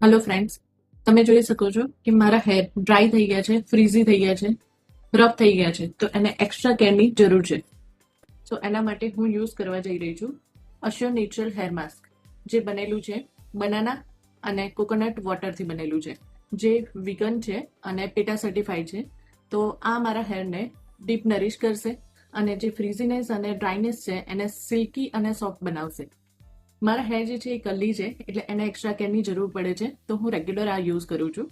Hello friends, તમે જોઈ શકો છો કે મારા હેર ડ્રાય થઈ ગયા છે, ફ્રીઝી થઈ ગયા છે, રફ થઈ ગયા છે. તો એને એક્સ્ટ્રા કેરની જરૂર છે. તો એના માટે હું યુઝ કરવા જઈ રહી છું અશ્યોર નેચરલ હેર માસ્ક, જે બનેલું છે બનાના અને કોકોનટ વોટરથી બનેલું છે, જે વિગન છે અને પેટા સર્ટિફાઈડ છે. તો આ મારા હેરને ડીપ નરિશ કરશે અને જે ફ્રીઝીનેસ અને ડ્રાયનેસ છે એને સિલ્કી અને સોફ્ટ બનાવશે. મારા હેર જે છે એ કર્લી છે, એટલે એને એક્સ્ટ્રા કેરની જરૂર પડે છે. તો હું રેગ્યુલર આ યુઝ કરું છું.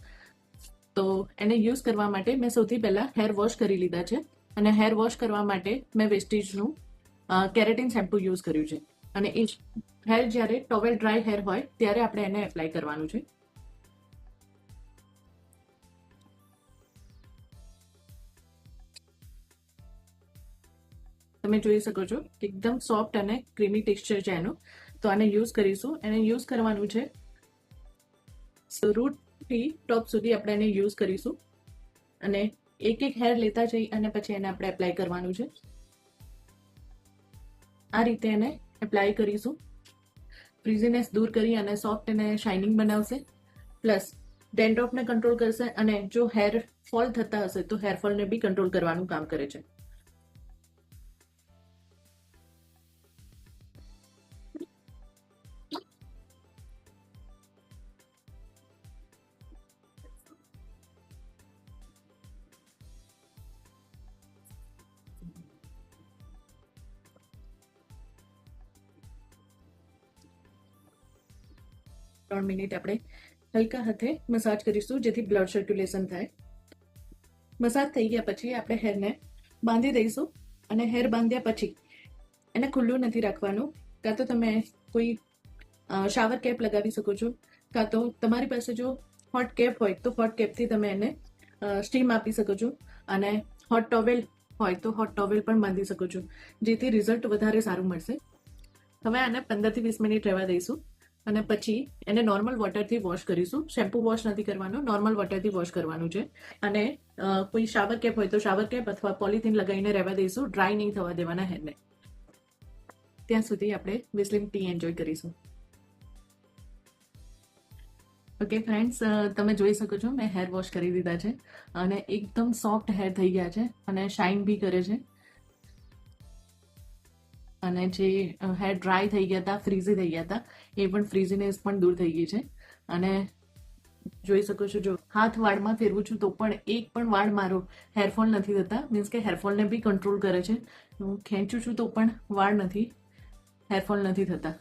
તો એને યુઝ કરવા માટે મેં સૌથી પહેલાં હેર વોશ કરી લીધા છે. અને હેર વોશ કરવા માટે મેં વેસ્ટીજનું કેરેટીન શેમ્પુ યુઝ કર્યું છે. અને એ હેર જ્યારે ટોવેલ ડ્રાય હેર હોય ત્યારે આપણે એને એપ્લાય કરવાનું છે. તમે જોઈ શકો છો કે એકદમ સોફ્ટ અને ક્રીમી ટેક્સચર છે એનું. તો આને યુઝ કરીશું. એને યુઝ કરવાનું છે રૂટથી ટોપ સુધી આપણે એને યુઝ કરીશું. અને એક એક હેર લેતા જઈ અને પછી એને આપણે એપ્લાય કરવાનું છે. આ રીતે એને એપ્લાય કરીશું. ફ્રીઝીનેસ દૂર કરી અને સોફ્ટ અને શાઇનિંગ બનાવશે, પ્લસ ડેન્ડ્રફને કંટ્રોલ કરશે. અને જો હેર ફોલ થતા હશે તો હેર ફોલને બી કંટ્રોલ કરવાનું કામ કરે છે. ત્રણ મિનિટ આપણે હલકા હાથે મસાજ કરીશું, જેથી બ્લડ સર્ક્યુલેશન થાય. મસાજ થઈ ગયા પછી આપણે હેરને બાંધી દઈશું. અને હેર બાંધ્યા પછી એને ખુલ્લું નથી રાખવાનું. કાં તો તમે કોઈ શાવર કેપ લગાવી શકો છો, કાં તો તમારી પાસે જો હોટ કેપ હોય તો હોટ કેપથી તમે એને સ્ટીમ આપી શકો છો. અને હોટ ટોવેલ હોય તો હોટ ટોવેલ પણ બાંધી શકો છો, જેથી રિઝલ્ટ વધારે સારું મળશે. હવે આને 15 થી 20 મિનિટ રહેવા દઈશું. અને પછી એને નોર્મલ વોટરથી વોશ કરીશું. શેમ્પુ વોશ નથી કરવાનું, નોર્મલ વોટરથી વોશ કરવાનું છે. અને કોઈ શાવર કેપ હોય તો શાવર કેપ અથવા પોલિથીન લગાવીને રહેવા દઈશું. ડ્રાય નહીં થવા દેવાના હેરને. ત્યાં સુધી આપણે વિસ્લિંગ ટી એન્જોય કરીશું. ઓકે ફ્રેન્ડ્સ, તમે જોઈ શકો છો મેં હેર વોશ કરી દીધા છે અને એકદમ સોફ્ટ હેર થઈ ગયા છે અને શાઇન બી કરે છે. અને જે હેર ડ્રાય થઈ ગયા હતા, ફ્રીઝી થઈ ગયા હતા, એ પણ ફ્રીઝીનેસ પણ દૂર થઈ ગઈ છે. અને જોઈ શકો છો, જો હાથ વાળમાં ફેરવું છું તો પણ એક પણ વાળ મારો હેરફોલ નથી થતા. મીન્સ કે હેરફોલને બી કંટ્રોલ કરે છે. હું ખેંચું છું તો પણ વાળ નથી, હેરફોલ નથી થતા.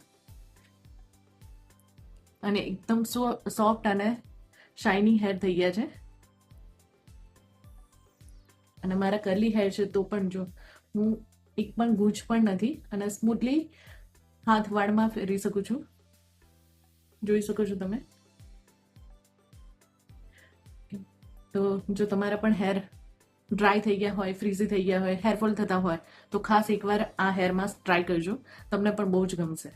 અને એકદમ સોફ્ટ અને શાઇની હેર થઈ ગયા છે. અને મારા કરલી હેર છે તો પણ જો હું એક પણ ગૂંચ પણ નથી અને સ્મૂથલી હાથ વાળમાં ફેરવી શકું છું. જોઈ શકો છો તમે. તો જો તમારા પણ હેર ડ્રાય થઈ ગયા હોય, ફ્રીઝી થઈ ગયા હોય, હેરફોલ થતા હોય તો ખાસ એકવાર આ હેર માસ્ક ટ્રાય કરજો. તમને પણ બહુ જ ગમશે.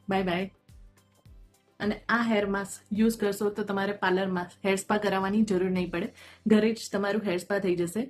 Bye bye. અને આ હેર માસ્ક યુઝ કરશો તો તમારે પાર્લરમાં હેર સ્પા કરાવવાની જરૂર નહીં પડે. ઘરે જ તમારું હેર સ્પા થઈ જશે.